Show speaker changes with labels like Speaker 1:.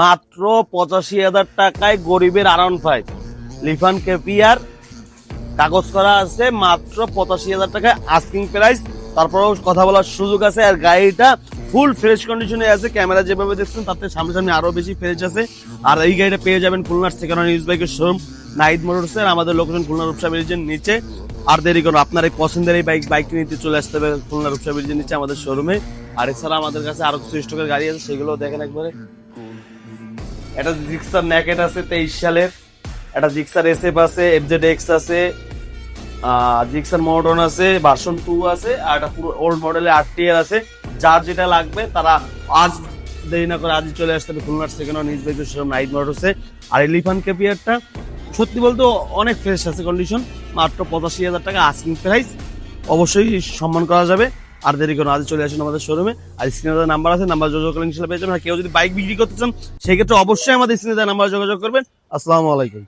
Speaker 1: মাত্র 85,000 টাকায় গরিবের R15 লিফান কেপিয়ার কাগজ করা আছে মাত্র 85,000 টাকায় আস্কিং প্রাইস। তারপরেও কথা বলার সুযোগ আছে। আর গাড়িটা ফুল ফ্রেশ কন্ডিশনে আছে, ক্যামেরা যেভাবে দেখছেন তাতে সামনে সামনে আরো বেশি ফ্রেশ আছে। আর এই গাড়িটা পেয়ে যাবেন খুলনার সেকেন্ড হ্যান্ড ইউজ বাইকের শোরুম নাহিদ মোটরস এর। আমাদের লোকেশন খুলনা রূপসা ব্রিজের নিচে। আর দেরি করুন, আপনার এই পছন্দের এই বাইকটি নিতে চলে আসতে হবে খুলনা রূপসা ব্রিজের নিচে আমাদের শোরুমে। আর এছাড়া আমাদের কাছে আরো কিছু স্টকের গাড়ি আছে, সেগুলো দেখেন একবারে। এটা জিক্সার ন্যাকেট আছে 23 সালের, একটা জিক্সার এসএফ আছে, এফজেড এক্স আছে, জিক্সার মডার্ন আছে, ভার্সন 2 আছে, আর একটা পুরো ওল্ড মডেলের আরটিআর আছে। যার যেটা লাগবে তারা আজ দেরি না করে আজই চলে আসতে হবে খুলনার সেকেন্ড হ্যান্ড ইউজ বাইকের শোরুম নাহিদ মোটরসে। আর এই লিফান কেপিয়ারটা সত্যি বলতে অনেক ফ্রেশ আছে কন্ডিশন, মাত্র 85,000 টাকা আস্কিং প্রাইস, অবশ্যই সম্মান করা যাবে। আর দেরি করুন, আজ চলে আসুন আমাদের শোরুমে। আর স্ক্রিনে নাম্বার আছে, নাম্বার যোগাযোগ করলে ইনশাআল্লাহ পেয়ে যাবেন। আর কেউ যদি বাইক বিক্রি করতে চান সেক্ষেত্রে অবশ্যই আমাদের স্ক্রিনে নাম্বার যোগাযোগ করবেন। আসসালামু আলাইকুম।